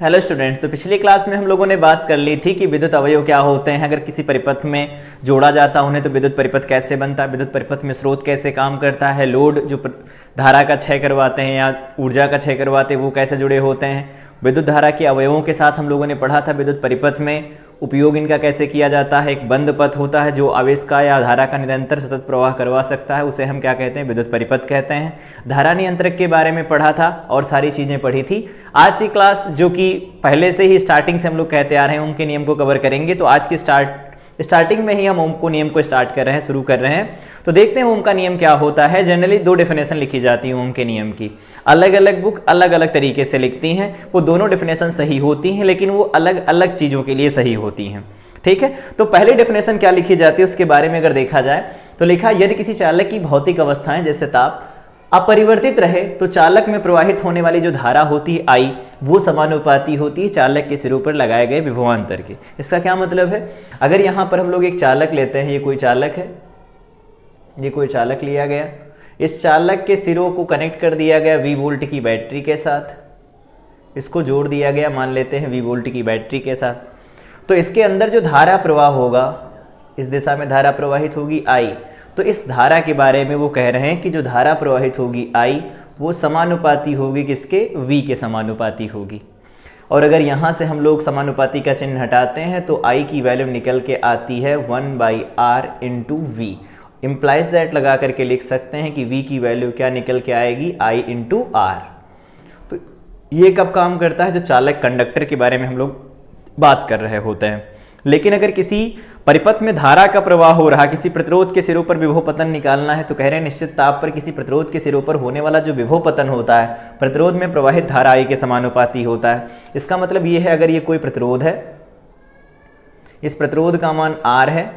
Hello students, तो पिछली class में हम लोगों ने बात कर ली थी कि विद्युत अवयव क्या होते हैं, अगर किसी परिपथ में जोड़ा जाता उन्हें तो विद्युत परिपथ कैसे बनता है, विद्युत परिपथ में स्रोत कैसे काम करता है, लोड जो धारा का क्षय करवाते हैं या ऊर्जा का क्षय करवाते हैं वो कैसे जुड़े होते हैं, विद्युत धारा के अवयवों के साथ हम लोगों ने पढ़ा था विद्युत परिपथ में उपयोग इनका कैसे किया जाता है। एक बंद पथ होता है जो आवेश का या धारा का निरंतर सतत प्रवाह करवा सकता है, उसे हम क्या कहते हैं, विद्युत परिपथ कहते हैं। धारा नियंत्रक के बारे में पढ़ा था और सारी चीज़ें पढ़ी थी। आज की क्लास जो कि पहले से ही स्टार्टिंग से हम लोग कहते आ रहे हैं ओम के नियम को कवर करेंगे, तो आज की स्टार्टिंग में ही हम ओम को नियम को स्टार्ट कर रहे हैं, शुरू कर रहे हैं। तो देखते हैं ओम का नियम क्या होता है। जनरली दो डेफिनेशन लिखी जाती है ओम के नियम की, अलग अलग बुक अलग अलग तरीके से लिखती हैं। वो दोनों डेफिनेशन सही होती हैं लेकिन वो अलग अलग चीज़ों के लिए सही होती हैं, ठीक है। तो पहली डेफिनेशन क्या लिखी जाती है उसके बारे में अगर देखा जाए तो लिखा, यदि किसी चालक की भौतिक अवस्थाएं जैसे ताप अपरिवर्तित रहे तो चालक में प्रवाहित होने वाली जो धारा होती है आई वो समानुपाती होती है चालक के सिरों पर लगाए गए विभवांतर के। इसका क्या मतलब है, अगर यहाँ पर हम लोग एक चालक लेते हैं, ये कोई चालक है, ये कोई चालक लिया गया, इस चालक के सिरों को कनेक्ट कर दिया गया V वोल्ट की बैटरी के साथ, इसको जोड़ दिया गया मान लेते हैं V वोल्ट की बैटरी के साथ, तो इसके अंदर जो धारा प्रवाह होगा इस दिशा में धारा प्रवाहित होगी I। तो इस धारा के बारे में वो कह रहे हैं कि जो धारा प्रवाहित होगी I वो समानुपाती होगी किसके, V के समानुपाती होगी। और अगर यहाँ से हम लोग समानुपाती का चिन्ह हटाते हैं तो I की वैल्यू निकल के आती है 1/R into V। Implies that लगा करके लिख सकते हैं कि V की वैल्यू क्या निकल के आएगी, I इंटू R। तो ये कब काम करता है, जब चालक कंडक्टर के बारे में हम लोग बात कर रहे होते हैं। लेकिन अगर किसी परिपथ में धारा का प्रवाह हो रहा, किसी प्रतिरोध के सिरों पर विभव पतन निकालना है, तो कह रहे हैं निश्चित ताप पर किसी प्रतिरोध के सिरों पर होने वाला जो विभव पतन होता है प्रतिरोध में प्रवाहित धारा I के समानुपाती होता है। इसका मतलब ये है, अगर ये कोई प्रतिरोध है, इस प्रतिरोध का मान R है,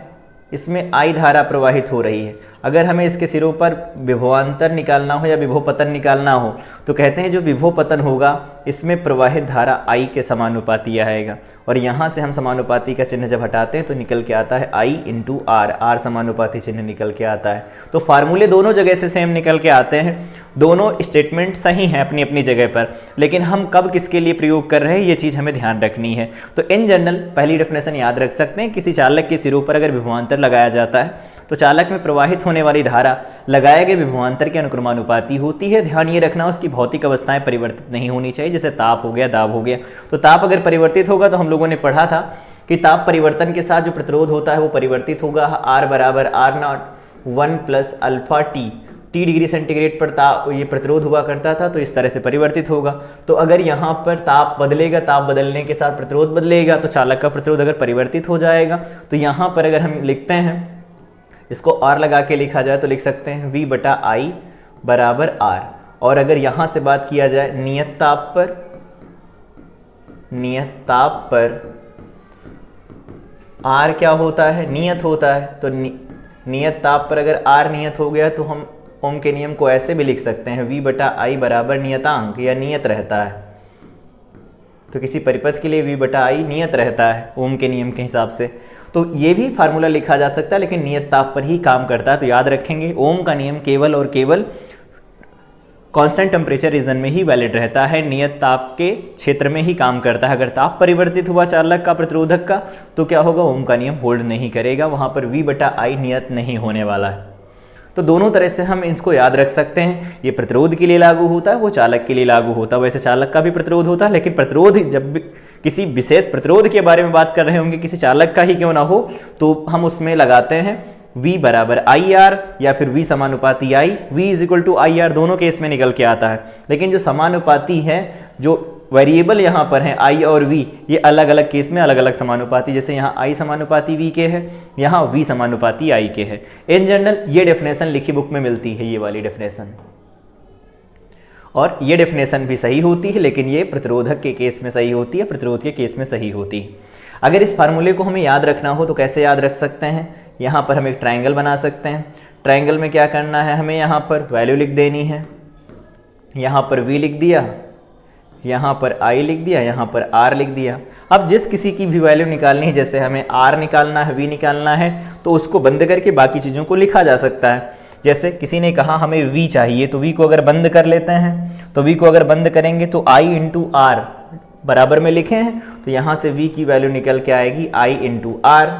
इसमें I धारा प्रवाहित हो रही है, अगर हमें इसके सिरों पर विभवांतर निकालना हो या विभव पतन निकालना हो तो कहते हैं जो विभव पतन होगा इसमें प्रवाहित धारा I के समानुपाती आएगा। और यहाँ से हम समानुपाती का चिन्ह जब हटाते हैं तो निकल के आता है I इंटू R, R समानुपाती चिन्ह निकल के आता है। तो फार्मूले दोनों जगह से सेम निकल के आते हैं, दोनों स्टेटमेंट सही हैं अपनी अपनी जगह पर, लेकिन हम कब किसके लिए प्रयोग कर रहे हैं ये चीज़ हमें ध्यान रखनी है। तो इन जनरल पहली डेफिनेशन याद रख सकते हैं, किसी चालक के सिरों पर अगर विभवांतर लगाया जाता है तो चालक में प्रवाहित होने वाली धारा लगाए गए विभवांतर के अनुक्रमानुपाती होती है। ध्यान ये रखना उसकी भौतिक अवस्थाएं परिवर्तित नहीं होनी चाहिए, जैसे ताप हो गया, दाब हो गया। तो ताप अगर परिवर्तित होगा तो हम लोगों ने पढ़ा था कि ताप परिवर्तन के साथ जो प्रतिरोध होता है वो परिवर्तित होगा, R बराबर R0 1 plus alpha T, T degree centigrade पर ये प्रतिरोध हुआ करता था, तो इस तरह से परिवर्तित होगा। तो अगर यहाँ पर ताप बदलेगा, ताप बदलने के साथ प्रतिरोध बदलेगा, तो चालक का प्रतिरोध अगर परिवर्तित हो जाएगा। तो यहाँ पर अगर हम लिखते हैं, इसको R लगा के लिखा जाए तो लिख सकते हैं V बटा I बराबर R। और अगर यहाँ से बात किया जाए नियत ताप पर R क्या होता है, नियत होता है। तो नियत ताप पर अगर R नियत हो गया तो हम ओम के नियम को ऐसे भी लिख सकते हैं, V बटा I बराबर नियतांक या नियत रहता है। तो किसी परिपथ के लिए V बटा I नियत रहता है ओम के नियम के हिसाब से। तो ये भी फार्मूला लिखा जा सकता है लेकिन नियत ताप पर ही काम करता है। तो याद रखेंगे ओम का नियम केवल और केवल कांस्टेंट टेम्परेचर रीजन में ही वैलिड रहता है, नियत ताप के क्षेत्र में ही काम करता है। अगर ताप परिवर्तित हुआ चालक का, प्रतिरोधक का, तो क्या होगा, ओम का नियम होल्ड नहीं करेगा, वहां पर V बटा I नियत नहीं होने वाला है। तो दोनों तरह से हम इसको याद रख सकते हैं, ये प्रतिरोध के लिए लागू होता है, वो चालक के लिए लागू होता है। वैसे चालक का भी प्रतिरोध होता है, लेकिन प्रतिरोध जब भी किसी विशेष प्रतिरोध के बारे में बात कर रहे होंगे, किसी चालक का ही क्यों ना हो, तो हम उसमें लगाते हैं V बराबर IR या फिर V समानुपाती I, V is equal to IR, दोनों केस में निकल के आता है। लेकिन जो समानुपाती है, जो वेरिएबल यहाँ पर हैं I और V, ये अलग अलग केस में अलग अलग समानुपाती, जैसे यहाँ I समानुपाती V के है, यहाँ V समानुपाती I के है। इन जनरल ये डेफिनेशन लिखी बुक में मिलती है, ये वाली डेफिनेशन, और ये डेफिनेशन भी सही होती है, लेकिन ये प्रतिरोधक के केस में सही होती है, प्रतिरोध के केस में सही होती है। अगर इस फार्मूले को हमें याद रखना हो तो कैसे याद रख सकते हैं, यहाँ पर हम एक ट्रायंगल बना सकते हैं। ट्रायंगल में क्या करना है, हमें यहाँ पर वैल्यू लिख देनी है, यहाँ पर V लिख दिया, यहाँ पर I लिख दिया, यहाँ पर R लिख दिया। अब जिस किसी की भी वैल्यू निकालनी है, जैसे हमें R निकालना है, V निकालना है, तो उसको बंद करके बाकी चीज़ों को लिखा जा सकता है। जैसे किसी ने कहा हमें V चाहिए, तो V को अगर बंद कर लेते हैं, तो V को अगर बंद करेंगे तो I इंटू R बराबर में लिखे हैं, तो यहाँ से v की वैल्यू निकल के आएगी I इंटू आर।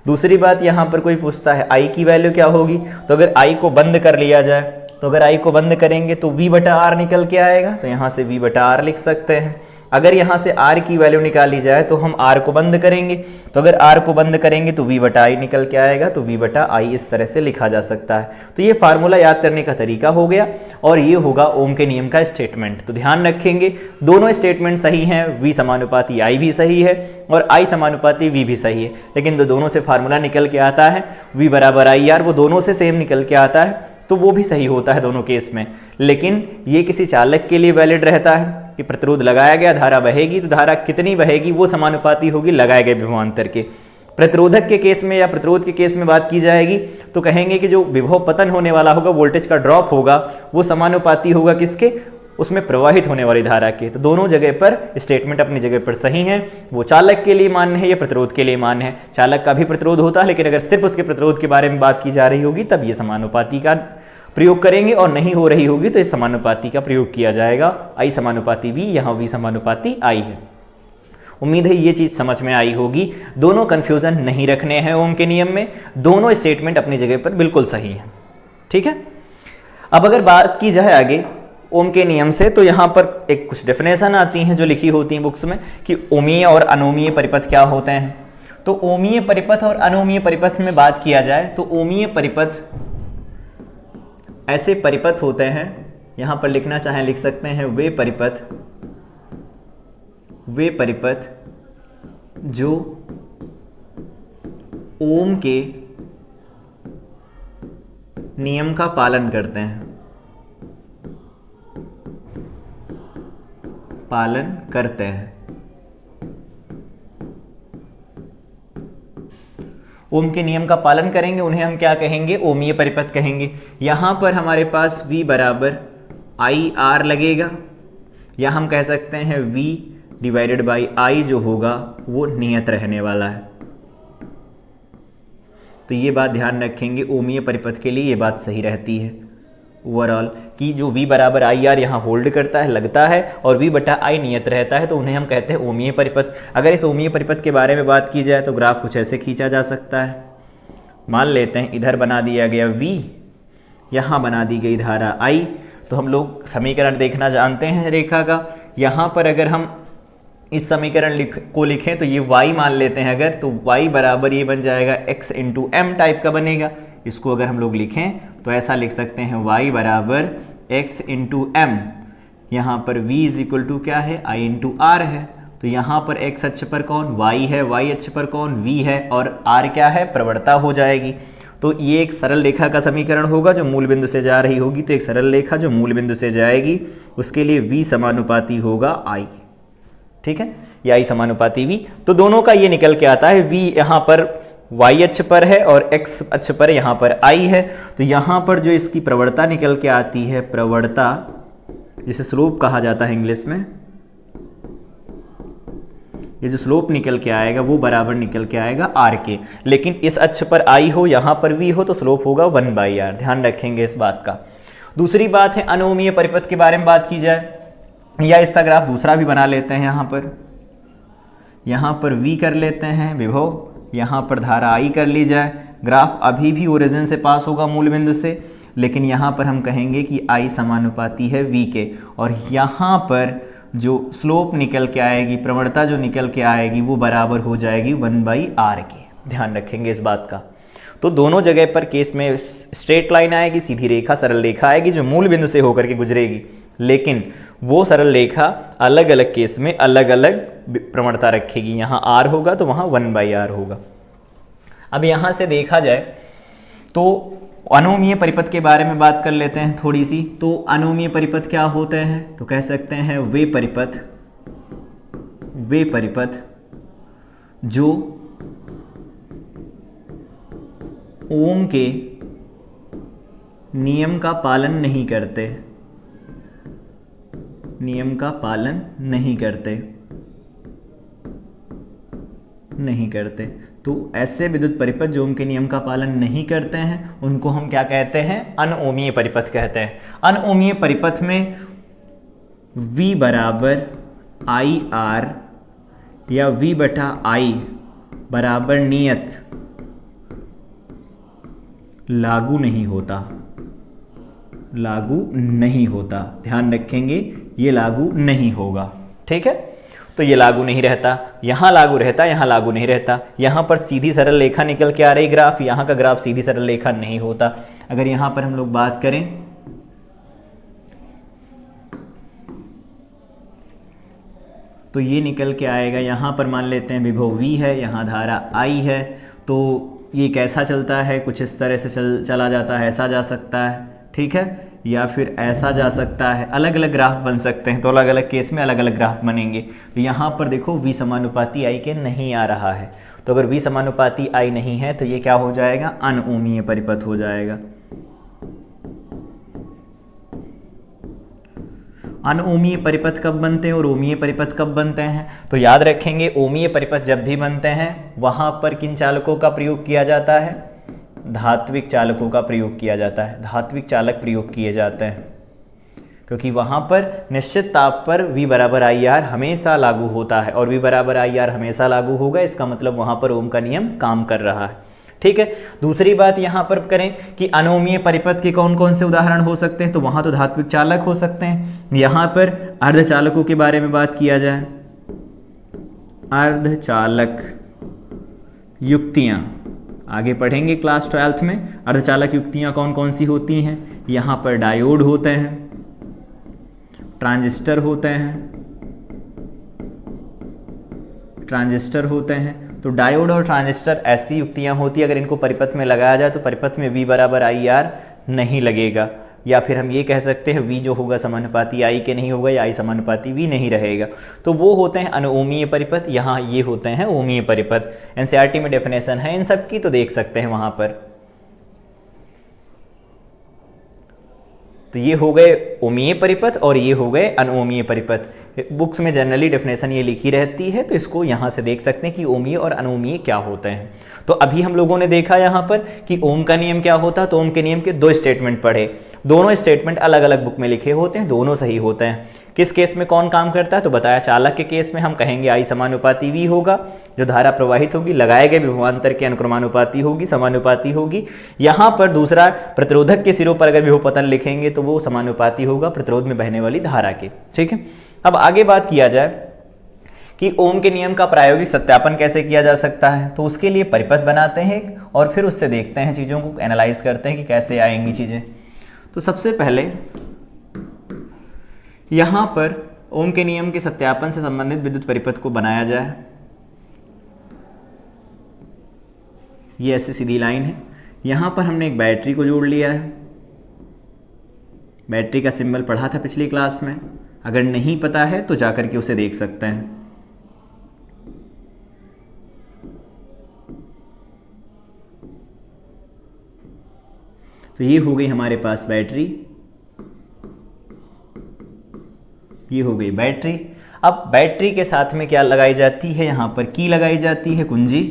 दूसरी बात यहाँ पर कोई पूछता है I की वैल्यू क्या होगी, तो अगर I को बंद कर लिया जाए, तो अगर I को बंद करेंगे तो v बटा आर निकल के आएगा, तो यहाँ से v बटा आर लिख सकते हैं। अगर यहाँ से r की वैल्यू निकाली जाए तो हम r को बंद करेंगे, तो अगर r को बंद करेंगे तो v बटा i निकल के आएगा, तो v बटा i इस तरह से लिखा जा सकता है। तो ये फार्मूला याद करने का तरीका हो गया और ये होगा ओम के नियम का स्टेटमेंट। तो ध्यान रखेंगे दोनों स्टेटमेंट सही हैं, v समानुपाती i भी सही है और i समानुपाती v भी सही है, लेकिन दोनों से फार्मूला निकल के आता है v बराबर i r, वो दोनों से सेम निकल के आता है, तो वो भी सही होता है दोनों केस में। लेकिन ये किसी चालक के लिए वैलिड रहता है कि प्रतिरोध लगाया गया, धारा बहेगी, तो धारा कितनी बहेगी वो समानुपाती होगी लगाए गए विभवांतर के। प्रतिरोधक के केस में या प्रतिरोध के केस में बात की जाएगी तो कहेंगे कि जो विभव पतन होने वाला होगा, वोल्टेज का ड्रॉप होगा, वो समानुपाती होगा किसके, उसमें प्रवाहित होने वाली धारा के। तो दोनों जगह पर स्टेटमेंट अपनी जगह पर सही है, वो चालक के लिए मान्य है या प्रतिरोध के लिए मान्य है। चालक का भी प्रतिरोध होता है, लेकिन अगर सिर्फ उसके प्रतिरोध के बारे में बात की जा रही होगी तब ये समानुपाती का प्रयोग करेंगे, और नहीं हो रही होगी तो इस समानुपाती का प्रयोग किया जाएगा, I समानुपाती V, यहाँ V समानुपाती I है। उम्मीद है ये चीज़ समझ में आई होगी। दोनों कन्फ्यूज़न नहीं रखने हैं ओम के नियम में, दोनों स्टेटमेंट अपनी जगह पर बिल्कुल सही हैं। ठीक है, अब अगर बात की जाए आगे ओम के नियम से, तो यहाँ पर एक कुछ डेफिनेशन आती हैं जो लिखी होती हैं बुक्स में कि ओमीय और अनोमीय परिपथ क्या होते हैं। तो ओमीय परिपथ और अनोमीय परिपथ में बात किया जाए तो ओमीय परिपथ ऐसे परिपथ होते हैं, यहाँ पर लिखना चाहें लिख सकते हैं, वे परिपथ जो ओम के नियम का पालन करते हैं, ओम के नियम का पालन करेंगे, उन्हें हम क्या कहेंगे, ओमीय परिपथ कहेंगे। यहाँ पर हमारे पास V बराबर आई आर लगेगा, या हम कह सकते हैं V डिवाइडेड बाई I जो होगा वो नियत रहने वाला है। तो ये बात ध्यान रखेंगे, ओमीय परिपथ के लिए ये बात सही रहती है ओवरऑल कि जो V बराबर आई आर यहाँ होल्ड करता है, लगता है, और V बटा I नियत रहता है, तो उन्हें हम कहते हैं ओमीय परिपथ। अगर इस ओमीय परिपथ के बारे में बात की जाए तो ग्राफ कुछ ऐसे खींचा जा सकता है। मान लेते हैं इधर बना दिया गया V, यहाँ बना दी गई धारा I। तो हम लोग समीकरण देखना जानते हैं रेखा का। यहाँ पर अगर हम इस समीकरण को लिखें तो ये y मान लेते हैं अगर, तो y बराबर ये बन जाएगा x इंटू एम टाइप का बनेगा। इसको अगर हम लोग लिखें तो ऐसा लिख सकते हैं y बराबर x इंटू एम, यहाँ पर v इज इक्वल टू क्या है, I इंटू आर है। तो यहाँ पर x अक्ष पर कौन y है, y अक्ष पर कौन v है, और r क्या है, प्रवणता हो जाएगी। तो ये एक सरल रेखा का समीकरण होगा जो मूल बिंदु से जा रही होगी। तो एक सरल रेखा जो मूल बिंदु से जाएगी उसके लिए v समानुपाती होगा I। ठीक है, या I समानुपाती V। तो दोनों का ये निकल के आता है, V यहाँ पर y अक्ष पर है और x अक्ष पर यहाँ पर I है। तो यहाँ पर जो इसकी प्रवणता निकल के आती है, प्रवणता जिसे स्लोप कहा जाता है इंग्लिश में, ये जो स्लोप निकल के आएगा वो बराबर निकल के आएगा r के। लेकिन इस अक्ष पर I हो, यहाँ पर V हो, तो स्लोप होगा 1/r। ध्यान रखेंगे इस बात का। दूसरी बात है अनोमीय परिपथ के बारे में बात की जाए, या इसका ग्राफ दूसरा भी बना लेते हैं। यहाँ पर V कर लेते हैं विभव, यहाँ पर धारा I कर ली जाए। ग्राफ अभी भी ओरिजिन से पास होगा मूल बिंदु से, लेकिन यहाँ पर हम कहेंगे कि I समानुपाती है V के, और यहाँ पर जो स्लोप निकल के आएगी, प्रवणता जो निकल के आएगी वो बराबर हो जाएगी 1/r के। ध्यान रखेंगे इस बात का। तो दोनों जगह पर केस में स्ट्रेट लाइन आएगी, सीधी रेखा, सरल रेखा आएगी जो मूल बिंदु से होकर के गुजरेगी, लेकिन वो सरल रेखा अलग अलग केस में अलग अलग प्रवणता रखेगी। यहाँ r होगा तो वहाँ 1/r होगा। अब यहाँ से देखा जाए तो अनोमीय परिपथ के बारे में बात कर लेते हैं थोड़ी सी। तो अनोमीय परिपथ क्या होते हैं, तो कह सकते हैं वे परिपथ जो ओम के नियम का पालन नहीं करते, नहीं करते। तो ऐसे विद्युत परिपथ जो ओम के नियम का पालन नहीं करते हैं उनको हम क्या कहते हैं, अनओमीय परिपथ कहते हैं। अनओमीय परिपथ में V बराबर आई आर या V बटा आई बराबर नियत लागू नहीं होता, लागू नहीं होता, ध्यान रखेंगे ये लागू नहीं होगा। ठीक है, तो ये लागू नहीं रहता, यहाँ लागू रहता, यहाँ लागू नहीं रहता। यहाँ पर सीधी सरल रेखा निकल के आ रही ग्राफ, यहाँ का ग्राफ सीधी सरल रेखा नहीं होता। अगर यहाँ पर हम लोग बात करें तो ये निकल के आएगा, यहाँ पर मान लेते हैं विभव V है, यहाँ धारा I है, तो ये कैसा चलता है, कुछ इस तरह से चला जाता है, ऐसा जा सकता है, ठीक है, या फिर ऐसा जा सकता है। अलग अलग ग्राफ बन सकते हैं, तो अलग अलग केस में अलग अलग ग्राफ बनेंगे। तो यहाँ पर देखो V समानुपाती I के नहीं आ रहा है, तो अगर V समानुपाती I नहीं है तो ये क्या हो जाएगा, अनओमीय परिपथ हो जाएगा। अनओमीय परिपथ कब बनते हैं और ओमीय परिपथ कब बनते हैं, तो याद रखेंगे ओमीय परिपथ जब भी बनते हैं वहाँ पर किन चालकों का प्रयोग किया जाता है, धात्विक चालकों का प्रयोग किया जाता है, धात्विक चालक प्रयोग किए जाते हैं, क्योंकि वहाँ पर निश्चित ताप पर V बराबर आई आर हमेशा लागू होता है, और V बराबर आई आर हमेशा लागू होगा, इसका मतलब वहाँ पर ओम का नियम काम कर रहा है। ठीक है, दूसरी बात यहाँ पर करें कि अनोमीय परिपथ के कौन कौन से उदाहरण हो सकते हैं, तो वहाँ तो धात्विक चालक हो सकते हैं। यहाँ पर अर्धचालकों के बारे में बात किया जाए, अर्धचालक युक्तियाँ आगे पढ़ेंगे क्लास 12th में। अर्धचालक युक्तियाँ कौन कौन सी होती हैं, यहाँ पर डायोड होते हैं, ट्रांजिस्टर होते हैं, ट्रांजिस्टर होते हैं। तो डायोड और ट्रांजिस्टर ऐसी युक्तियाँ होती है, अगर इनको परिपथ में लगाया जाए तो परिपथ में V बराबर आई आर नहीं लगेगा, या फिर हम ये कह सकते हैं V जो होगा समानुपाती I के नहीं होगा, या I समानुपाती V नहीं रहेगा, तो वो होते हैं अनओमीय परिपथ। यहाँ ये होते हैं ओमीय परिपथ। NCERT में डेफिनेशन है इन सब की, तो देख सकते हैं वहाँ पर। तो ये हो गए ओमीय परिपथ और ये हो गए अनओमीय परिपथ। बुक्स में जनरली डेफिनेशन ये लिखी रहती है, तो इसको यहाँ से देख सकते हैं कि ओमीय और अनओमीय क्या होते हैं। तो अभी हम लोगों ने देखा यहाँ पर कि ओम का नियम क्या होता है, तो ओम के नियम के दो स्टेटमेंट पढ़े, दोनों स्टेटमेंट अलग अलग बुक में लिखे होते हैं, दोनों सही होते हैं। किस केस में कौन काम करता है, तो बताया चालक के केस में हम कहेंगे I समानुपाती V होगा, जो धारा प्रवाहित होगी लगाए गए विभवांतर के अनुक्रमानुपाती होगी, समानुपाती होगी। यहाँ पर दूसरा प्रतिरोधक के सिरों पर अगर विभव पतन लिखेंगे तो वो समानुपाती होगा प्रतिरोध में बहने वाली धारा के। ठीक है, अब आगे बात किया जाए कि ओम के नियम का प्रायोगिक सत्यापन कैसे किया जा सकता है, तो उसके लिए परिपथ बनाते हैं और फिर उससे देखते हैं, चीज़ों को एनालाइज करते हैं कि कैसे आएंगी चीज़ें। तो सबसे पहले यहाँ पर ओम के नियम के सत्यापन से संबंधित विद्युत परिपथ को बनाया जाए। ये ऐसी सीधी लाइन है, यहाँ पर हमने एक बैटरी को जोड़ लिया है। बैटरी का सिंबल पढ़ा था पिछली क्लास में, अगर नहीं पता है तो जाकर के उसे देख सकते हैं। तो ये हो गई हमारे पास बैटरी, ये हो गई बैटरी। अब बैटरी के साथ में क्या लगाई जाती है, यहाँ पर की लगाई जाती है, कुंजी।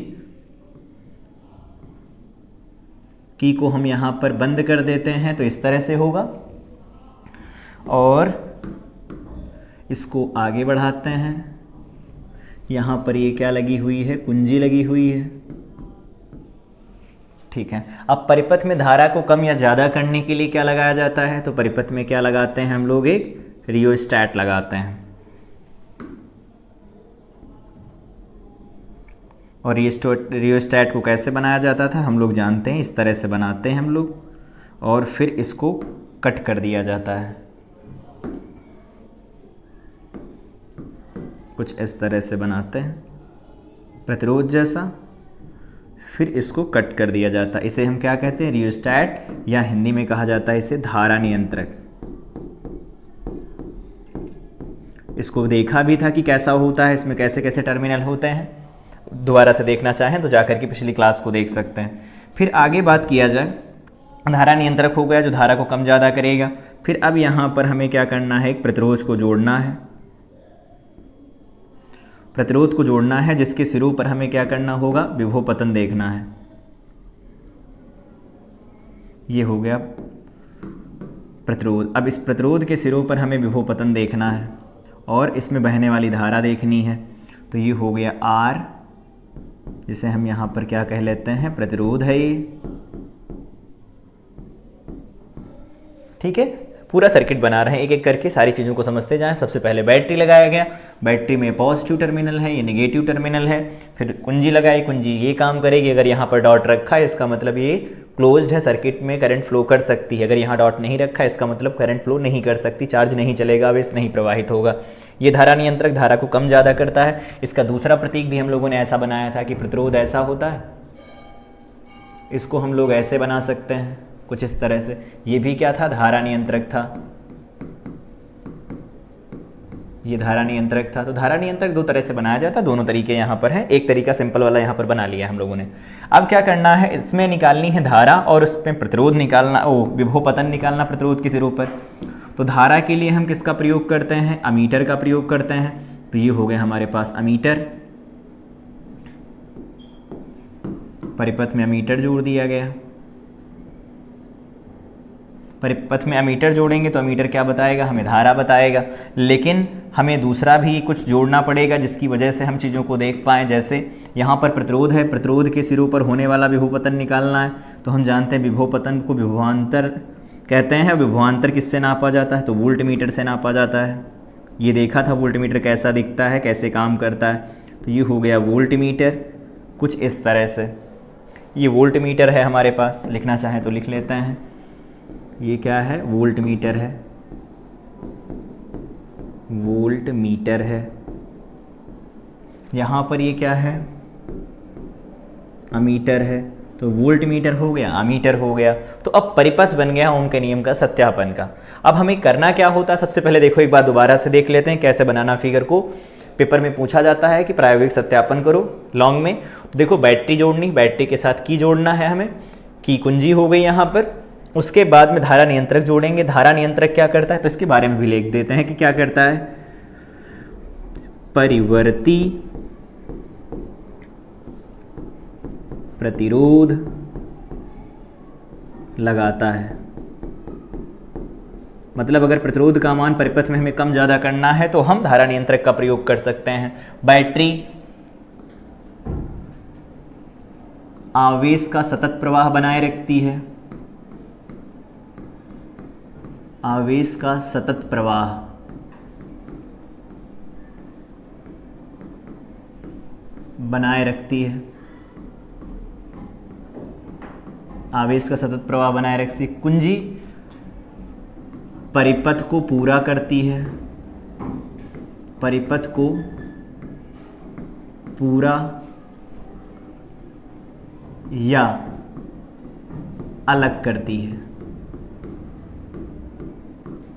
की को हम यहाँ पर बंद कर देते हैं, तो इस तरह से होगा, और इसको आगे बढ़ाते हैं। यहाँ पर ये क्या लगी हुई है, कुंजी लगी हुई है। ठीक है, अब परिपथ में धारा को कम या ज़्यादा करने के लिए क्या लगाया जाता है, तो परिपथ में क्या लगाते हैं हम लोग, एक रियोस्टैट लगाते हैं। और ये रियोस्टैट को कैसे बनाया जाता था हम लोग जानते हैं, इस तरह से बनाते हैं हम लोग, और फिर इसको कट कर दिया जाता है, कुछ इस तरह से बनाते हैं प्रतिरोध जैसा, फिर इसको कट कर दिया जाता है। इसे हम क्या कहते हैं, रियोस्टैट, या हिंदी में कहा जाता है इसे धारा नियंत्रक। इसको देखा भी था कि कैसा होता है, इसमें कैसे कैसे टर्मिनल होते हैं, दोबारा से देखना चाहें तो जाकर के पिछली क्लास को देख सकते हैं। फिर आगे बात किया जाए, धारा नियंत्रक हो गया जो धारा को कम ज़्यादा करेगा। फिर अब यहाँ पर हमें क्या करना है, एक प्रतिरोध को जोड़ना है, प्रतिरोध को जोड़ना है जिसके सिरों पर हमें क्या करना होगा, विभव पतन देखना है। ये हो गया प्रतिरोध। अब इस प्रतिरोध के सिरों पर हमें विभव पतन देखना है, और इसमें बहने वाली धारा देखनी है। तो ये हो गया R, जिसे हम यहाँ पर क्या कह लेते हैं, प्रतिरोध है ये। ठीक है, पूरा सर्किट बना रहे हैं, एक एक करके सारी चीज़ों को समझते जाएं। सबसे पहले बैटरी लगाया गया, बैटरी में पॉजिटिव टर्मिनल है, ये नेगेटिव टर्मिनल है। फिर कुंजी लगाई, कुंजी ये काम करेगी, अगर यहाँ पर डॉट रखा है इसका मतलब ये क्लोज्ड है, सर्किट में करंट फ्लो कर सकती है। अगर यहाँ डॉट नहीं रखा है इसका मतलब करंट फ्लो नहीं कर सकती, चार्ज नहीं चलेगा, वेस्ट नहीं प्रवाहित होगा। ये धारा नियंत्रक धारा को कम ज़्यादा करता है। इसका दूसरा प्रतीक भी हम लोगों ने ऐसा बनाया था कि प्रतिरोध ऐसा होता है, इसको हम लोग ऐसे बना सकते हैं कुछ इस तरह से। ये भी क्या था, धारा नियंत्रक था, ये धारा नियंत्रक था। तो धारा नियंत्रक दो तरह से बनाया जाता है, दोनों तरीके यहाँ पर हैं। एक तरीका सिंपल वाला यहाँ पर बना लिया हम लोगों ने। अब क्या करना है, इसमें निकालनी है धारा और उसमें प्रतिरोध निकालना, विभव पतन निकालना प्रतिरोध के सिरों पर। तो धारा के लिए हम किसका प्रयोग करते हैं, अमीटर का प्रयोग करते हैं। तो ये हो गया हमारे पास अमीटर, परिपथ में अमीटर जोड़ दिया गया। परिपथ में अमीटर जोड़ेंगे तो अमीटर क्या बताएगा, हमें धारा बताएगा। लेकिन हमें दूसरा भी कुछ जोड़ना पड़ेगा जिसकी वजह से हम चीज़ों को देख पाएँ। जैसे यहाँ पर प्रतिरोध है, प्रतिरोध के सिरों पर होने वाला विभव पतन निकालना है। तो हम जानते हैं विभव पतन को विभवांतर कहते हैं। विभवांतर किससे नापा जाता है, तो वोल्ट मीटर से नापा जाता है। ये देखा था वोल्ट मीटर कैसा दिखता है, कैसे काम करता है। तो ये हो गया वोल्ट मीटर, कुछ इस तरह से। ये वोल्ट मीटर है हमारे पास, लिखना चाहें तो लिख लेते हैं। ये क्या है, वोल्ट मीटर है, वोल्ट मीटर है। यहाँ पर ये क्या है, अमीटर है। तो वोल्ट मीटर हो गया, अमीटर हो गया। तो अब परिपथ बन गया ओम के नियम का सत्यापन का। अब हमें करना क्या होता है, सबसे पहले देखो एक बार दोबारा से देख लेते हैं कैसे बनाना फिगर को। पेपर में पूछा जाता है कि प्रायोगिक सत्यापन करो लॉन्ग में। तो देखो बैटरी जोड़नी, बैटरी के साथ की जोड़ना है हमें, की कुंजी हो गई यहाँ पर। उसके बाद में धारा नियंत्रक जोड़ेंगे। धारा नियंत्रक क्या करता है, तो इसके बारे में भी लिख देते हैं कि क्या करता है, परिवर्ती प्रतिरोध लगाता है। मतलब अगर प्रतिरोध का मान परिपथ में हमें कम ज़्यादा करना है तो हम धारा नियंत्रक का प्रयोग कर सकते हैं। बैटरी आवेश का सतत प्रवाह बनाए रखती है, आवेश का सतत प्रवाह बनाए रखती है, आवेश का सतत प्रवाह बनाए रखती है। कुंजी परिपथ को पूरा करती है, परिपथ को पूरा या अलग करती है।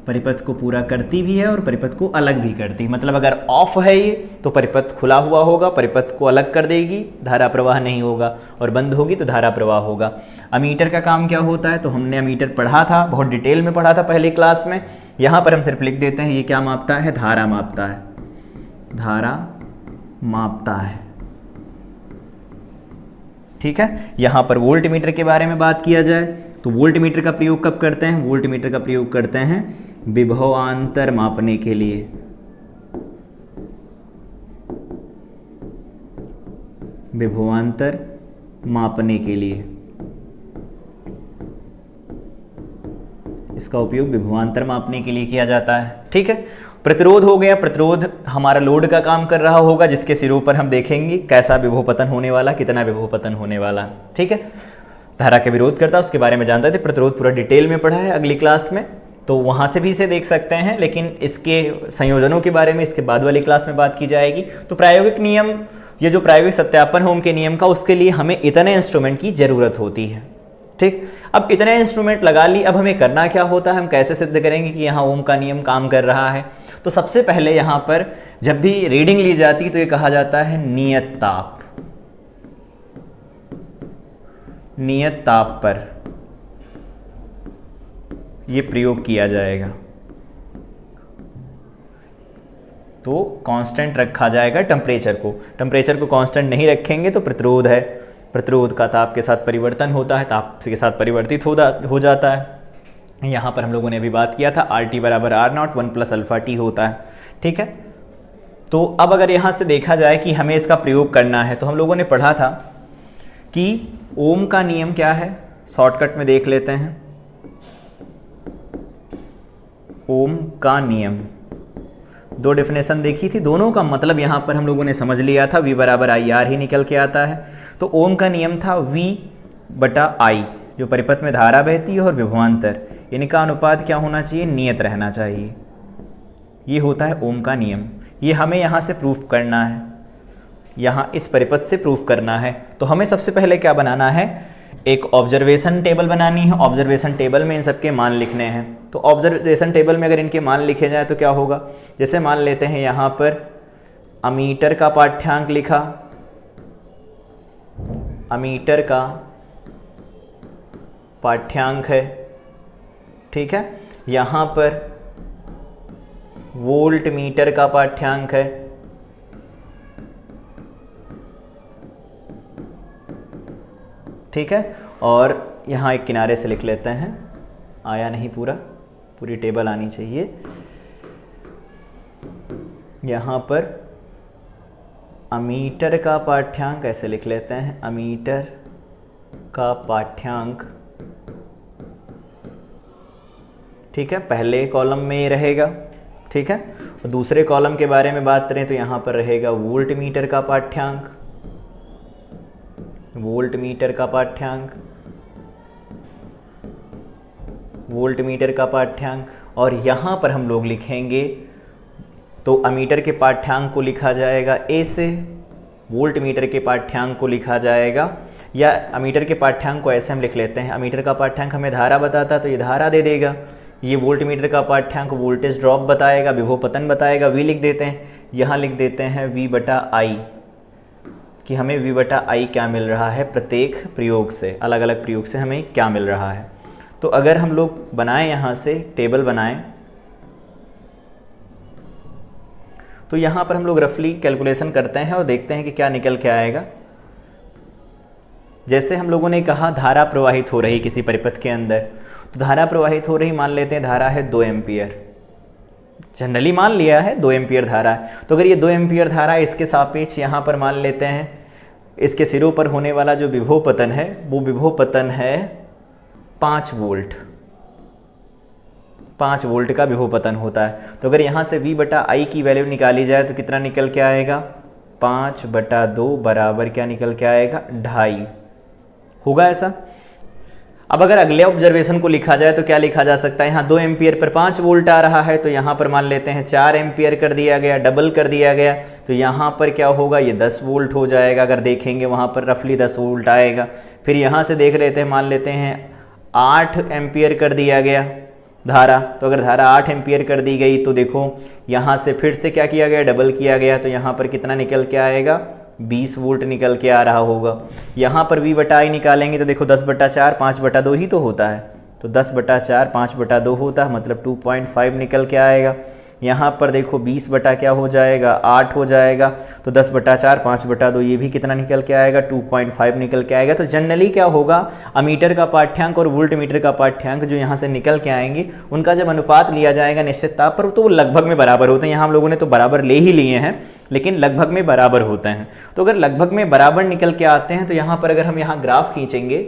परिपथ को पूरा करती भी है और परिपथ को अलग भी करती है। मतलब अगर ऑफ है ये तो परिपथ खुला हुआ होगा, परिपथ को अलग कर देगी, धारा प्रवाह नहीं होगा, और बंद होगी तो धारा प्रवाह होगा। अमीटर का काम क्या होता है, तो हमने अमीटर पढ़ा था, बहुत डिटेल में पढ़ा था पहली क्लास में। यहाँ पर हम सिर्फ लिख देते हैं ये क्या मापता है, धारा मापता है, धारा मापता है। ठीक है, यहाँ पर वोल्ट मीटर के बारे में बात किया जाए तो वोल्ट मीटर का प्रयोग कब करते हैं, वोल्ट मीटर का प्रयोग करते हैं विभवांतर मापने के लिए। विभवांतर मापने के लिए इसका उपयोग विभवांतर मापने के लिए किया जाता है। ठीक है, प्रतिरोध हो गया। प्रतिरोध हमारा लोड का काम कर रहा होगा, जिसके सिरों पर हम देखेंगे कैसा विभव पतन होने वाला, कितना विभव पतन होने वाला। ठीक है, धारा के विरोध करता उसके बारे में जानते थे, प्रतिरोध पूरा डिटेल में पढ़ा है अगली क्लास में, तो वहाँ से भी इसे देख सकते हैं। लेकिन इसके संयोजनों के बारे में इसके बाद वाली क्लास में बात की जाएगी। तो प्रायोगिक नियम, ये जो प्रायोगिक सत्यापन है ओम के नियम का, उसके लिए हमें इतने इंस्ट्रूमेंट की ज़रूरत होती है। ठीक, अब इतने इंस्ट्रूमेंट लगा ली, अब हमें करना क्या होता है, हम कैसे सिद्ध करेंगे कि यहाँ ओम का नियम काम कर रहा है। तो सबसे पहले यहाँ पर जब भी रीडिंग ली जाती है तो ये कहा जाता है नियत ताप, नियत ताप पर ये प्रयोग किया जाएगा। तो कांस्टेंट रखा जाएगा टेम्परेचर को, टेम्परेचर को कांस्टेंट नहीं रखेंगे तो प्रतिरोध है, प्रतिरोध का ताप के साथ परिवर्तन होता है, ताप के साथ परिवर्तित हो जाता है। यहाँ पर हम लोगों ने अभी बात किया था RT बराबर R0 1 + अल्फा T होता है। ठीक है। तो अब अगर यहाँ से देखा जाए कि हमें इसका प्रयोग करना है, तो हम लोगों ने पढ़ा था कि ओम का नियम क्या है, शॉर्टकट में देख लेते हैं। ओम का नियम, दो डेफिनेशन देखी थी, दोनों का मतलब यहाँ पर हम लोगों ने समझ लिया था, V बराबर आई आर ही निकल के आता है। तो ओम का नियम था V बटा आई, जो परिपथ में धारा बहती है और विभवांतर, इनका अनुपात क्या होना चाहिए, नियत रहना चाहिए। ये होता है ओम का नियम। ये हमें यहाँ से प्रूफ करना है, यहाँ इस परिपथ से प्रूफ करना है। तो हमें सबसे पहले क्या बनाना है, एक ऑब्जर्वेशन टेबल बनानी है। ऑब्जर्वेशन टेबल में इन सबके मान लिखने हैं। तो ऑब्जर्वेशन टेबल में अगर इनके मान लिखे जाए तो क्या होगा, जैसे मान लेते हैं यहाँ पर अमीटर का पाठ्यांक लिखा, अमीटर का पाठ्यांक है, ठीक है। यहाँ पर वोल्ट मीटर का पाठ्यांक है, ठीक है। और यहाँ एक किनारे से लिख लेते हैं, आया नहीं पूरी टेबल आनी चाहिए। यहाँ पर अमीटर का पाठ्यांक ऐसे लिख लेते हैं, अमीटर का पाठ्यांक, ठीक है, पहले कॉलम में ये रहेगा, ठीक है। और दूसरे कॉलम के बारे में बात करें तो यहाँ पर रहेगा वोल्ट मीटर का पाठ्यांक, वोल्ट मीटर का पाठ्यांक, वोल्ट मीटर का पाठ्यांक। और यहाँ पर हम लोग लिखेंगे, तो अमीटर के पाठ्यांक को लिखा जाएगा ए से, वोल्ट मीटर के पाठ्यांक को लिखा जाएगा, या अमीटर के पाठ्यांक को ऐसे हम लिख लेते हैं, अमीटर का पाठ्यांक हमें धारा बताता तो ये धारा दे देगा, ये वोल्ट मीटर का पाठ्यांक वोल्टेज ड्रॉप बताएगा, विभव पतन बताएगा, वी लिख देते हैं। यहाँ लिख देते हैं V बटा आई, कि हमें V बटा आई क्या मिल रहा है, प्रत्येक प्रयोग से, अलग अलग प्रयोग से हमें क्या मिल रहा है। तो अगर हम लोग बनाएं, यहाँ से टेबल बनाएं, तो यहाँ पर हम लोग रफली कैलकुलेशन करते हैं और देखते हैं कि क्या निकल के आएगा। जैसे हम लोगों ने कहा धारा प्रवाहित हो रही किसी परिपथ के अंदर, तो धारा प्रवाहित हो रही, मान लेते हैं धारा है 2 एम्पियर, जनरली मान लिया है 2 एम्पियर धारा है। तो अगर ये 2 एम्पियर धारा है, इसके सापेक्ष यहाँ पर मान लेते हैं इसके सिरों पर होने वाला जो विभव पतन है, वो विभव पतन है 5 वोल्ट, 5 वोल्ट का विभव पतन होता है। तो अगर यहाँ से V बटा आई की वैल्यू निकाली जाए तो कितना निकल के आएगा, 5/2 बराबर क्या निकल के आएगा, 2.5 होगा ऐसा। अब अगर अगले ऑब्जर्वेशन को लिखा जाए तो क्या लिखा जा सकता है, यहाँ 2 एम्पियर पर 5 वोल्ट आ रहा है, तो यहाँ पर मान लेते हैं 4 एम्पियर कर दिया गया, डबल कर दिया गया, तो यहाँ पर क्या होगा, ये 10 वोल्ट हो जाएगा। अगर देखेंगे वहाँ पर रफली 10 वोल्ट आएगा। फिर यहाँ से देख लेते हैं, मान लेते हैं 8 एम्पियर कर दिया गया धारा, तो अगर धारा 8 एम्पियर कर दी गई तो देखो यहाँ से फिर से क्या किया गया, डबल किया गया, तो यहाँ पर कितना निकल के आएगा, 20 वोल्ट निकल के आ रहा होगा। यहाँ पर V बटा आई निकालेंगे तो देखो 10/4 5/2 ही तो होता है, तो 10/4 5/2 होता है, मतलब 2.5 निकल के आएगा। यहाँ पर देखो 20 बटा क्या हो जाएगा, 8 हो जाएगा, तो 10/4 5/2 ये भी कितना निकल के आएगा, 2.5 निकल के आएगा। तो जनरली क्या होगा, अमीटर का पाठ्यांक और वोल्ट मीटर का पाठ्यांक जो यहाँ से निकल के आएंगे, उनका जब अनुपात लिया जाएगा निश्चितता पर, तो वो लगभग में बराबर होते हैं। यहाँ हम लोगों ने तो बराबर ले ही लिए हैं, लेकिन लगभग में बराबर होते हैं। तो अगर लगभग में बराबर निकल के आते हैं, तो यहाँ पर अगर हम यहाँ ग्राफ खींचेंगे,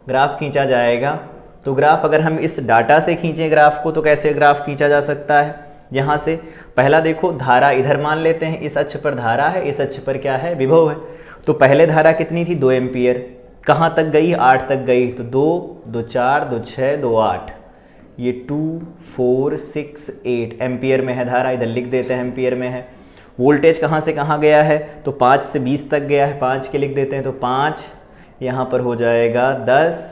ग्राफ खींचा जाएगा, तो ग्राफ अगर हम इस डाटा से खींचें ग्राफ को, तो कैसे ग्राफ खींचा जा सकता है, यहाँ से पहला देखो धारा इधर मान लेते हैं, इस अक्ष पर धारा है, इस अक्ष पर क्या है, विभव है। तो पहले धारा कितनी थी, 2 एम्पियर, कहाँ तक गई, 8 तक गई, तो 2 2 4 2 6 2 8, ये 2 4 6 8 एम्पियर में है धारा, इधर लिख देते हैं एम्पियर में है। वोल्टेज कहाँ से कहाँ गया है, तो 5 से 20 तक गया है, 5 के लिख देते हैं, तो 5 यहाँ पर हो जाएगा 10,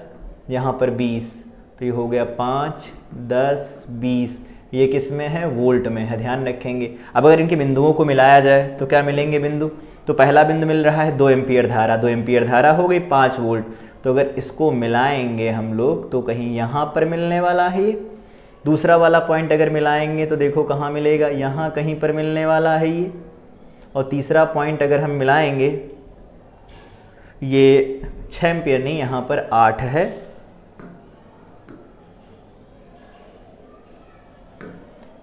यहाँ पर 20, तो ये हो गया 5 10 20, ये किस में है, वोल्ट में है, ध्यान रखेंगे। अब अगर इनके बिंदुओं को मिलाया जाए तो क्या मिलेंगे बिंदु, तो पहला बिंदु मिल रहा है 2 एम्पियर धारा, 2 एम्पियर धारा हो गई 5 वोल्ट, तो अगर इसको मिलाएंगे हम लोग तो कहीं यहाँ पर मिलने वाला है। दूसरा वाला पॉइंट अगर मिलाएंगे तो देखो कहाँ मिलेगा, यहाँ कहीं पर मिलने वाला है ये। और तीसरा पॉइंट अगर हम मिलाएंगे, ये 6 एम्पियर नहीं, यहाँ पर 8 है,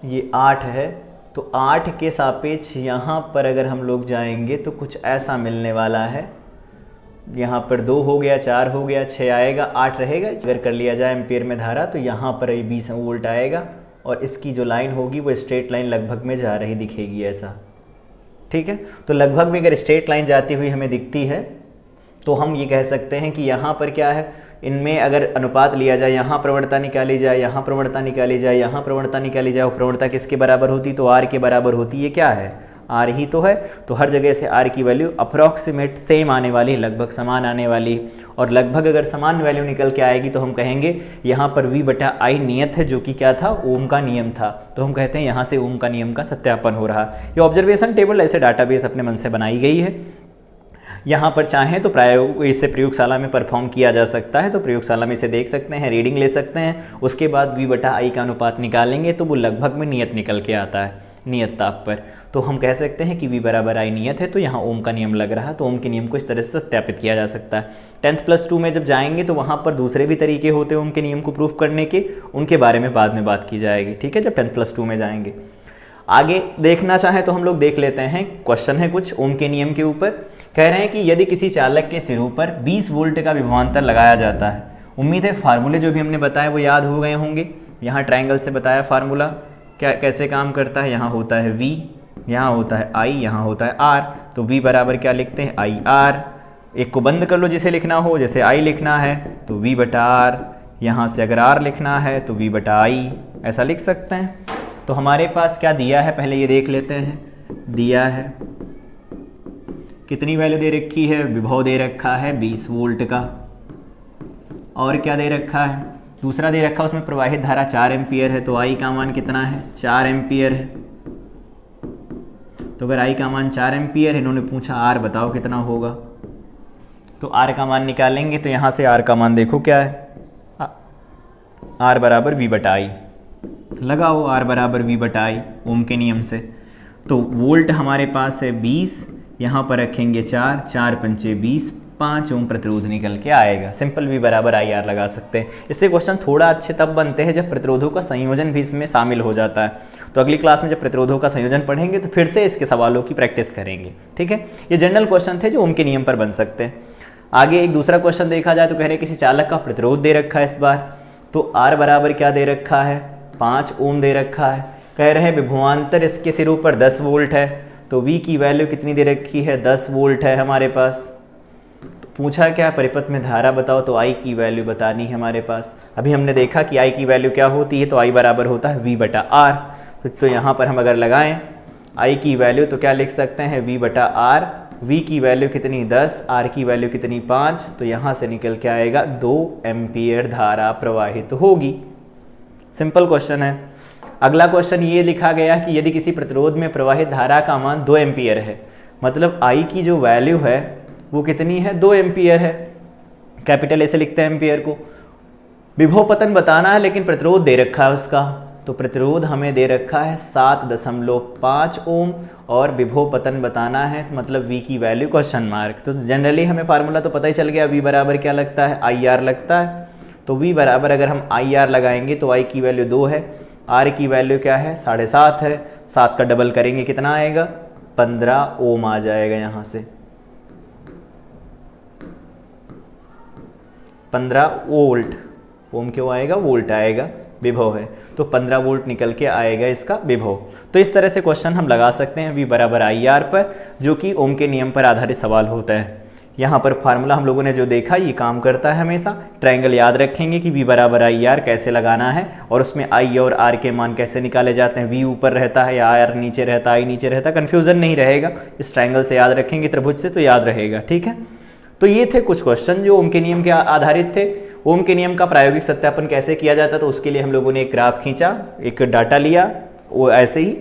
ये 8 है, तो 8 के सापेक्ष यहाँ पर अगर हम लोग जाएंगे तो कुछ ऐसा मिलने वाला है। यहाँ पर 2 हो गया, 4 हो गया, 6 आएगा, 8 रहेगा। अगर कर लिया जाए एम्पियर में धारा तो यहाँ पर 20 वोल्ट आएगा और इसकी जो लाइन होगी वो स्ट्रेट लाइन लगभग में जा रही दिखेगी ऐसा। ठीक है, तो लगभग में अगर स्ट्रेट लाइन जाती हुई हमें दिखती है तो हम ये कह सकते हैं कि यहाँ पर क्या है, इनमें अगर अनुपात लिया जाए, यहाँ प्रवणता निकाली जाए, यहाँ प्रवणता निकाली जाए, यहाँ प्रवणता निकाली जाए, और प्रवणता किसके बराबर होती, तो आर के बराबर होती है। क्या है, आर ही तो है। तो हर जगह से आर की वैल्यू अप्रॉक्सीमेट सेम आने वाली, लगभग समान आने वाली। और लगभग अगर समान वैल्यू निकल के आएगी तो हम कहेंगे यहाँ पर V बटा आई नियत है, जो कि क्या था, ओम का नियम था। तो हम कहते हैं यहाँ से ओम का नियम का सत्यापन हो रहा। ये ऑब्जर्वेशन टेबल ऐसे डाटाबेस अपने मन से बनाई गई है। यहाँ पर चाहें तो इसे प्रयोगशाला में परफॉर्म किया जा सकता है, तो प्रयोगशाला में इसे देख सकते हैं, रीडिंग ले सकते हैं, उसके बाद V बटा आई का अनुपात निकालेंगे तो वो लगभग में नियत निकल के आता है, नियत ताप पर। तो हम कह सकते हैं कि V बराबर आई नियत है, तो यहाँ ओम का नियम लग रहा, तो ओम के नियम को इस तरह से सत्यापित किया जा सकता है। 10th+2 में जब जाएंगे तो वहाँ पर दूसरे भी तरीके होते हैं ओम के नियम को प्रूफ करने के, उनके बारे में बाद में बात की जाएगी। ठीक है, जब 10th+2 में जाएंगे। आगे देखना चाहें तो हम लोग देख लेते हैं, क्वेश्चन है कुछ ओम के नियम के ऊपर। कह रहे हैं कि यदि किसी चालक के सिरों पर 20 वोल्ट का विभवांतर लगाया जाता है, उम्मीद है फार्मूले जो भी हमने बताए वो याद हो गए होंगे। यहाँ ट्रायंगल से बताया फार्मूला क्या कैसे काम करता है। यहाँ होता है V, यहाँ होता है I, यहाँ होता है R। तो V बराबर क्या लिखते हैं, IR। एक को बंद कर लो जिसे लिखना हो, जैसे I लिखना है तो V बटा R, यहाँ से अगर R लिखना है तो V बटा I, ऐसा लिख सकते हैं। तो हमारे पास क्या दिया है पहले ये देख लेते हैं। दिया है कितनी वैल्यू दे रखी है, विभव दे रखा है 20 वोल्ट का, और क्या दे रखा है, दूसरा दे रखा है उसमें प्रवाहित धारा 4 एम्पियर है। तो I का मान कितना है, 4 एम्पियर है। तो अगर I का मान 4 एम्पियर है, इन्होंने पूछा R बताओ कितना होगा, तो R का मान निकालेंगे। तो यहाँ से R का मान देखो क्या है, R बराबर V बटा आई, लगाओ R बराबर V बटा आई ओम के नियम से। तो वोल्ट हमारे पास है 20, यहाँ पर रखेंगे 4, 4 पंचे 20, 5 ओम प्रतिरोध निकल के आएगा। सिंपल V बराबर आई आर लगा सकते हैं। इससे क्वेश्चन थोड़ा अच्छे तब बनते हैं जब प्रतिरोधों का संयोजन भी इसमें शामिल हो जाता है। तो अगली क्लास में जब प्रतिरोधों का संयोजन पढ़ेंगे तो फिर से इसके सवालों की प्रैक्टिस करेंगे। ठीक है, ये जनरल क्वेश्चन थे जो ओम के नियम पर बन सकते हैं। आगे एक दूसरा क्वेश्चन देखा जाए तो कह रहे किसी चालक का प्रतिरोध दे रखा है इस बार, तो R बराबर क्या दे रखा है, 5 ओम दे रखा है। कह रहे हैं विभवांतर इसके सिरों पर 10 वोल्ट है, तो V की वैल्यू कितनी दे रखी है, 10 वोल्ट है हमारे पास। तो पूछा क्या, परिपथ में धारा बताओ, तो I की वैल्यू बतानी है हमारे पास। अभी हमने देखा कि I की वैल्यू क्या होती है, तो I बराबर होता है V बटा R। तो यहाँ पर हम अगर लगाएं I की वैल्यू तो क्या लिख सकते हैं, V बटा R। V की वैल्यू कितनी, 10, R की वैल्यू कितनी, 5। तो यहाँ से निकल के आएगा 2 एम्पियर धारा प्रवाहित होगी। सिंपल क्वेश्चन है। अगला क्वेश्चन ये लिखा गया कि यदि किसी प्रतिरोध में प्रवाहित धारा का मान 2 एम्पियर है, मतलब I की जो वैल्यू है वो कितनी है, 2 एम्पियर है। कैपिटल ऐसे लिखते हैं एम्पियर को। विभव पतन बताना है लेकिन प्रतिरोध दे रखा है उसका, तो प्रतिरोध हमें दे रखा है 7.5 ओम और विभव पतन बताना है, मतलब V की वैल्यू क्वेश्चन मार्क। तो जनरली हमें फार्मूला तो पता ही चल गया, V बराबर क्या लगता है, IR लगता है। तो V बराबर अगर हम IR लगाएंगे तो I की वैल्यू 2 है, R की वैल्यू क्या है, 7.5 है। 7 का डबल करेंगे कितना आएगा, 15 ओम आ जाएगा। यहाँ से 15 वोल्ट, ओम क्यों आएगा, वोल्ट आएगा, विभव है तो 15 वोल्ट निकल के आएगा इसका विभव। तो इस तरह से क्वेश्चन हम लगा सकते हैं V बराबर IR पर, जो कि ओम के नियम पर आधारित सवाल होता है। यहाँ पर फार्मूला हम लोगों ने जो देखा ये काम करता है हमेशा। ट्रायंगल याद रखेंगे कि V बराबर IR कैसे लगाना है और उसमें I और R के मान कैसे निकाले जाते हैं। V ऊपर रहता है या R नीचे रहता है, I नीचे रहता है, कन्फ्यूजन नहीं रहेगा। इस ट्रायंगल से याद रखेंगे, त्रिभुज से तो याद रहेगा। ठीक है, तो ये थे कुछ क्वेश्चन जो ओम के नियम के आधारित थे। ओम के नियम का प्रायोगिक सत्यापन कैसे किया जाता है, तो उसके लिए हम लोगों ने एक ग्राफ खींचा, एक डाटा लिया, वो ऐसे ही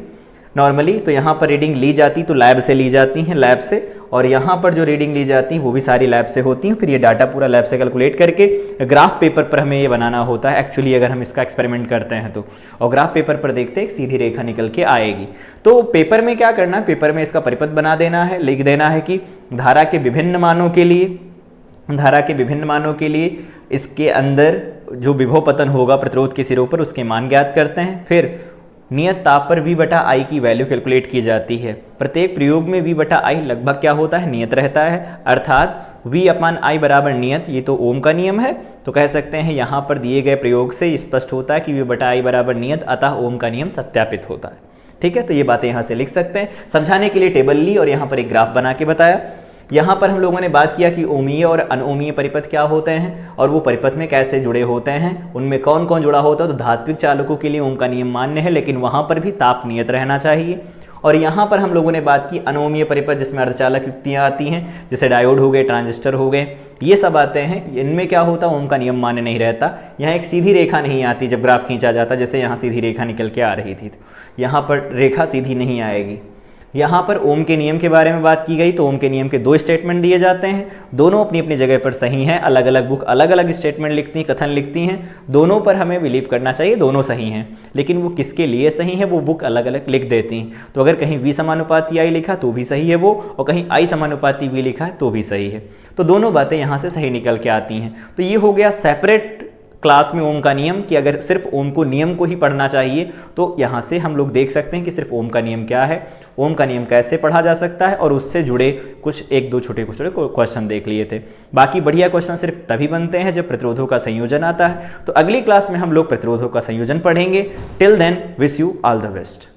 नॉर्मली। तो यहाँ पर रीडिंग ली जाती तो लैब से ली जाती हैं, लैब से, और यहाँ पर जो रीडिंग ली जाती है वो भी सारी लैब से होती हैं। फिर ये डाटा पूरा लैब से कैलकुलेट करके ग्राफ पेपर पर हमें ये बनाना होता है एक्चुअली, अगर हम इसका एक्सपेरिमेंट करते हैं तो। और ग्राफ पेपर पर देखते हैं एक सीधी रेखा निकल के आएगी। तो पेपर में क्या करना है, पेपर में इसका परिपथ बना देना है, लिख देना है कि धारा के विभिन्न मानों के लिए, धारा के विभिन्न मानों के लिए इसके अंदर जो विभव पतन होगा प्रतिरोध के सिरों पर, उसके मान ज्ञात करते हैं। फिर नियत ताप पर V बटा I की वैल्यू कैलकुलेट की जाती है। प्रत्येक प्रयोग में V बटा I लगभग क्या होता है, नियत रहता है, अर्थात V अपान I बराबर नियत, ये तो ओम का नियम है। तो कह सकते हैं यहाँ पर दिए गए प्रयोग से स्पष्ट होता है कि V बटा I बराबर नियत, अतः ओम का नियम सत्यापित होता है। ठीक है, तो ये बातें यहाँ से लिख सकते हैं। समझाने के लिए टेबल ली और यहाँ पर एक ग्राफ बना के बताया। यहाँ पर हम लोगों ने बात किया कि ओमीय और अनओमीय परिपथ क्या होते हैं और वो परिपथ में कैसे जुड़े होते हैं, उनमें कौन कौन जुड़ा होता है। तो धात्विक चालकों के लिए ओम का नियम मान्य है, लेकिन वहाँ पर भी ताप नियत रहना चाहिए। और यहाँ पर हम लोगों ने बात की अनओमीय परिपथ, जिसमें अर्धचालक युक्तियाँ आती हैं, जैसे डायोड हो गए, ट्रांजिस्टर हो गए, ये सब आते हैं। इनमें क्या होता है, ओम का नियम मान्य नहीं रहता। यहाँ एक सीधी रेखा नहीं आती जब ग्राफ खींचा जाता, जैसे यहाँ सीधी रेखा निकल के आ रही थी, तो यहाँ पर रेखा सीधी नहीं आएगी। यहाँ पर ओम के नियम के बारे में बात की गई, तो ओम के नियम के 2 स्टेटमेंट दिए जाते हैं, दोनों अपनी अपनी जगह पर सही हैं। अलग अलग बुक अलग अलग स्टेटमेंट लिखती हैं, कथन लिखती हैं, दोनों पर हमें बिलीव करना चाहिए, दोनों सही हैं, लेकिन वो किसके लिए सही है वो बुक अलग अलग लिख देती हैं। तो अगर कहीं V समानुपाती I लिखा तो भी सही है वो, और कहीं I समानुपाती V लिखा है तो भी सही है। तो दोनों बातें यहाँ से सही निकल के आती हैं। तो ये हो गया सेपरेट क्लास में ओम का नियम, कि अगर सिर्फ ओम को नियम को ही पढ़ना चाहिए तो यहाँ से हम लोग देख सकते हैं कि सिर्फ ओम का नियम क्या है, ओम का नियम कैसे पढ़ा जा सकता है, और उससे जुड़े कुछ 1-2 छोटे क्वेश्चन देख लिए थे। बाकी बढ़िया क्वेश्चन सिर्फ तभी बनते हैं जब प्रतिरोधों का संयोजन आता है। तो अगली क्लास में हम लोग प्रतिरोधों का संयोजन पढ़ेंगे। Till then wish you all the best.